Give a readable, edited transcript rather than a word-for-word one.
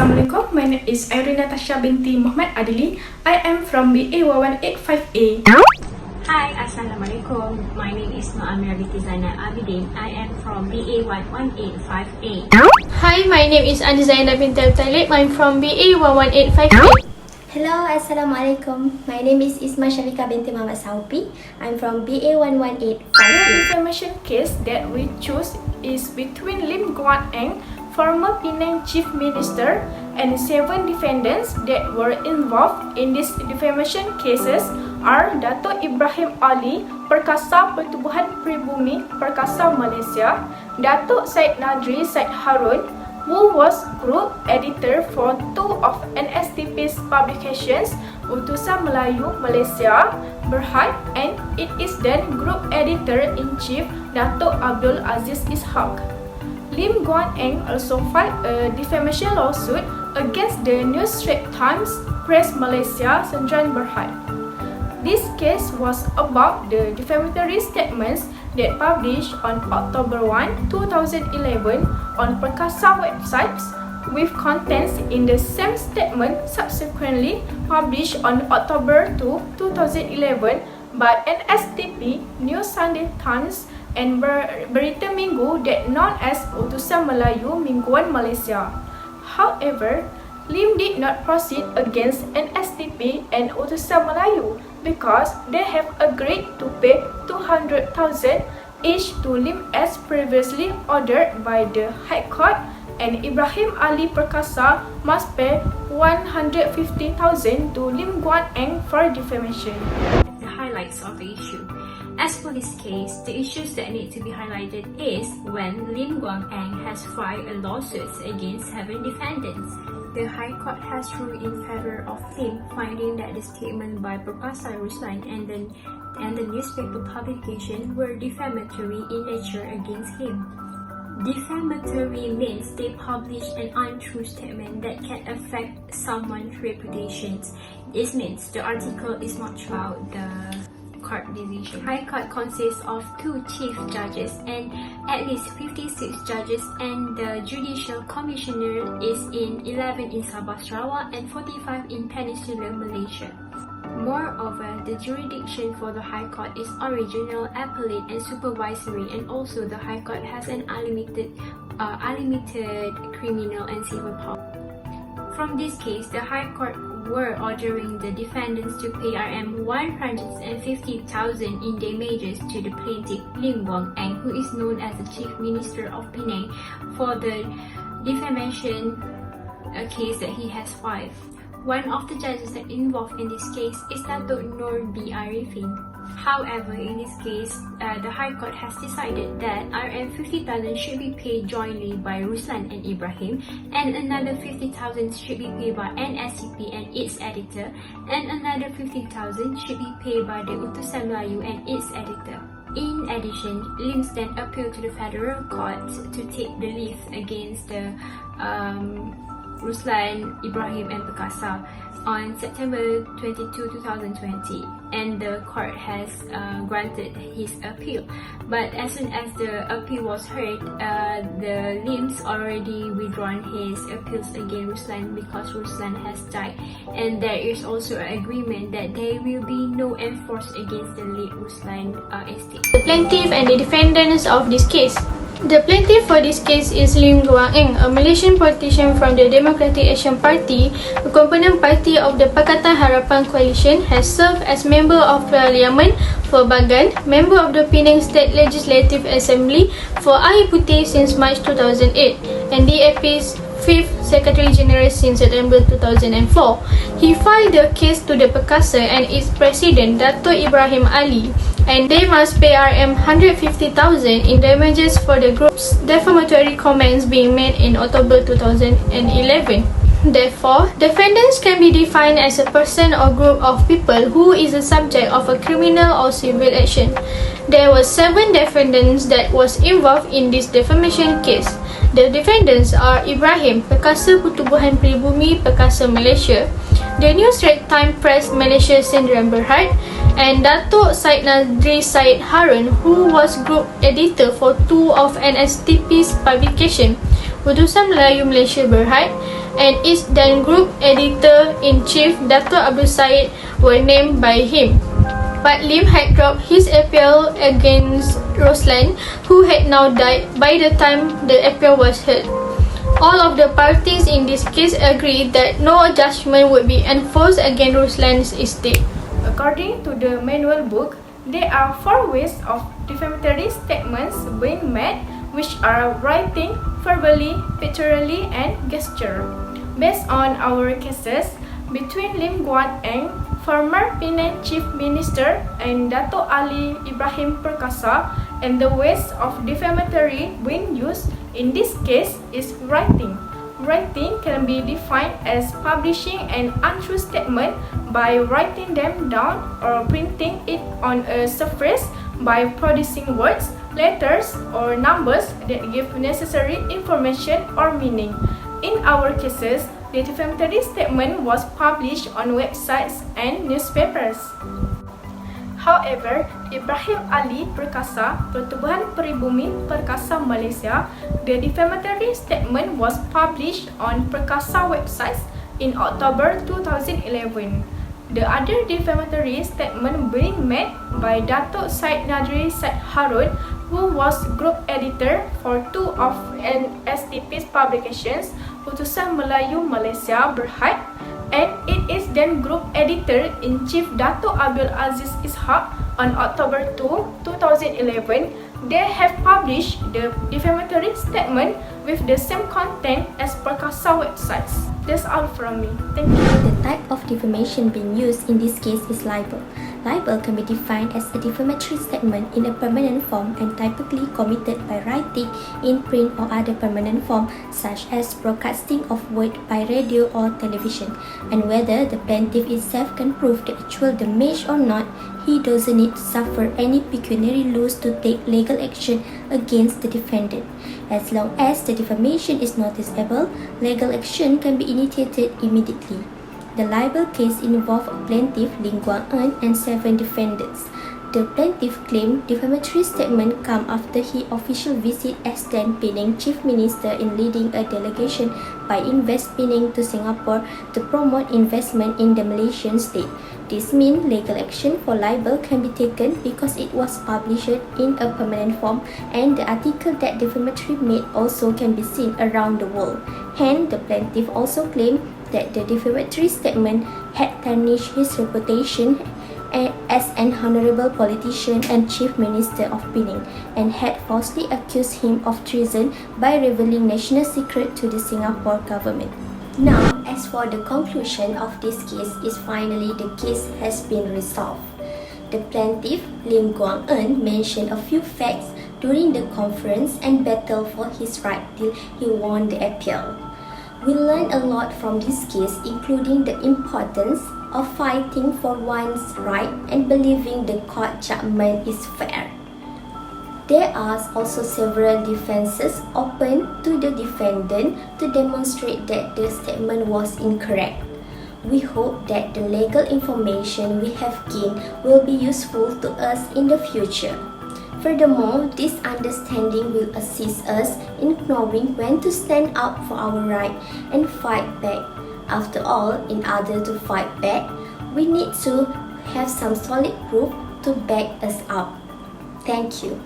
Assalamualaikum. My name is Irina Tasha binti Muhammad Adili. I am from BA118 Hi, Assalamualaikum. My name is Noamira binti Zainal Abidin. I am from BA118 Hi, my name is Anizaina binti Talib. I'm from BA118 Hello, Assalamualaikum. My name is Isma Syafika binti Muhammad Saupi. I'm from BA118 The defamation case that we choose is between Lim Guan, former Penang Chief Minister, and 7 defendants that were involved in these defamation cases are Dato' Ibrahim Ali, Perkasa Pertubuhan Pribumi, Perkasa Malaysia, Dato' Syed Nadri Syed Harun, who was group editor for 2 of NSTP's publications, Utusan Melayu Malaysia, Berhad, and it is then Group Editor-in-Chief Dato' Abdul Aziz Ishaq. Lim Guan also filed a defamation lawsuit against the News Straits Times, Press Malaysia, Sendirian Berhad. This case was about the defamatory statements that published on October 1, 2011 on Perkasa websites with contents in the same statement subsequently published on October 2, 2011 by NSTP, News Sunday Times, and Berita Minggu that known as Utusan Melayu Mingguan Malaysia. However, Lim did not proceed against NSTP and Utusan Melayu because they have agreed to pay 200,000 each to Lim as previously ordered by the High Court, and Ibrahim Ali Perkasa must pay 150,000 to Lim Guan for defamation. The highlights of the issue. As for this case, the issues that need to be highlighted is when Lim Guan has filed a lawsuit against 7 defendants. The High Court has ruled in favor of Lim, finding that the statement by Perkasa Ruslan and the newspaper publication were defamatory in nature against him. Defamatory means they publish an untrue statement that can affect someone's reputation. This means the article is not about the court decision. High Court consists of 2 chief judges and at least 56 judges, and the Judicial Commissioner is in 11 in Sabah Sarawak and 45 in Peninsular Malaysia. Moreover, the jurisdiction for the High Court is original, appellate, and supervisory, and also the High Court has an unlimited criminal and civil power. From this case, the High Court were ordering the defendants to pay RM 150,000 in damages to the plaintiff Lim Guan, who is known as the Chief Minister of Penang, for the defamation case that he has filed. One of the judges that involved in this case is Dato' Nur B. Arifin. However, in this case, the High Court has decided that RM 50,000 should be paid jointly by Ruslan and Ibrahim, and another 50,000 should be paid by NSCP and its editor, and another 50,000 should be paid by the Utusan Melayu and its editor. In addition, Lim then appealed to the Federal Court to take the lead against the Ruslan, Ibrahim and Perkasa on September 22, 2020, and the court has granted his appeal. But as soon as the appeal was heard, the Lims already withdrawn his appeals against Ruslan because Ruslan has died, and there is also an agreement that there will be no enforce against the late Ruslan estate. The plaintiff and the defendants of this case. The plaintiff for this case is Lim Guan, a Malaysian politician from the Democratic Action Party, a component party of the Pakatan Harapan Coalition, has served as member of Parliament for Bagan, member of the Penang State Legislative Assembly for Air Putih since March 2008, and DAP's 5th Secretary General since September 2004. He filed the case to the Perkasa and its president, Dato' Ibrahim Ali, and they must pay RM 150,000 in damages for the group's defamatory comments being made in October 2011. Therefore, defendants can be defined as a person or group of people who is the subject of a criminal or civil action. There were 7 defendants that was involved in this defamation case. The defendants are Ibrahim, Perkasa Pertubuhan Pribumi, Perkasa Malaysia, the News Straits Times Press Malaysia Sendirian Berhad, and Dato' Syed Nadri Syed Harun, who was group editor for 2 of NSTP's publication, Utusan Melayu Malaysia Berhad, and its then Group Editor-in-Chief Dato' Abdul Said were named by him. But Lim had dropped his appeal against Roslan, who had now died by the time the appeal was heard. All of the parties in this case agreed that no judgment would be enforced against Roslan's estate. According to the manual book, there are 4 ways of defamatory statements being made, which are writing, verbally, pictorially, and gesture. Based on our cases, between Lim Guan Eng, former Penang Chief Minister, and Dato' Ali Ibrahim Perkasa, and the ways of defamatory being used in this case is writing. Writing can be defined as publishing an untrue statement by writing them down or printing it on a surface by producing words, letters, or numbers that give necessary information or meaning. In our cases, the defamatory statement was published on websites and newspapers. However, Ibrahim Ali Perkasa, Pertubuhan Peribumi Perkasa Malaysia, the defamatory statement was published on Perkasa websites in October 2011. The other defamatory statement being made by Dato' Said Nadri Said Harun, who was group editor for 2 of NSTP's publications, Putusan Melayu Malaysia Berhad, and it is then Group Editor-in-Chief Dato' Abdul Aziz Ishak on October 2, 2011. They have published the defamatory statement with the same content as Perkasa websites. That's all from me. Thank you. The type of defamation being used in this case is libel. Libel can be defined as a defamatory statement in a permanent form and typically committed by writing in print or other permanent form, such as broadcasting of word by radio or television. And whether the plaintiff itself can prove the actual damage or not, he doesn't need to suffer any pecuniary loss to take legal action against the defendant. As long as the defamation is noticeable, legal action can be initiated immediately. The libel case involved a plaintiff, Lim Guan Eng, and 7 defendants. The plaintiff claimed defamatory statement come after his official visit as then Penang Chief Minister in leading a delegation by Invest Penang to Singapore to promote investment in the Malaysian state. This means legal action for libel can be taken because it was published in a permanent form and the article that defamatory made also can be seen around the world. Hence, the plaintiff also claimed that the defamatory statement had tarnished his reputation as an honorable politician and Chief Minister of Penang and had falsely accused him of treason by revealing national secret to the Singapore government. Now, as for the conclusion of this case is finally the case has been resolved. The plaintiff, Lim Guan Eng, mentioned a few facts during the conference and battled for his right till he won the appeal. We learned a lot from this case, including the importance of fighting for one's right and believing the court judgment is fair. There are also several defenses open to the defendant to demonstrate that the statement was incorrect. We hope that the legal information we have gained will be useful to us in the future. Furthermore, this understanding will assist us in knowing when to stand up for our right and fight back. After all, in order to fight back, we need to have some solid proof to back us up. Thank you.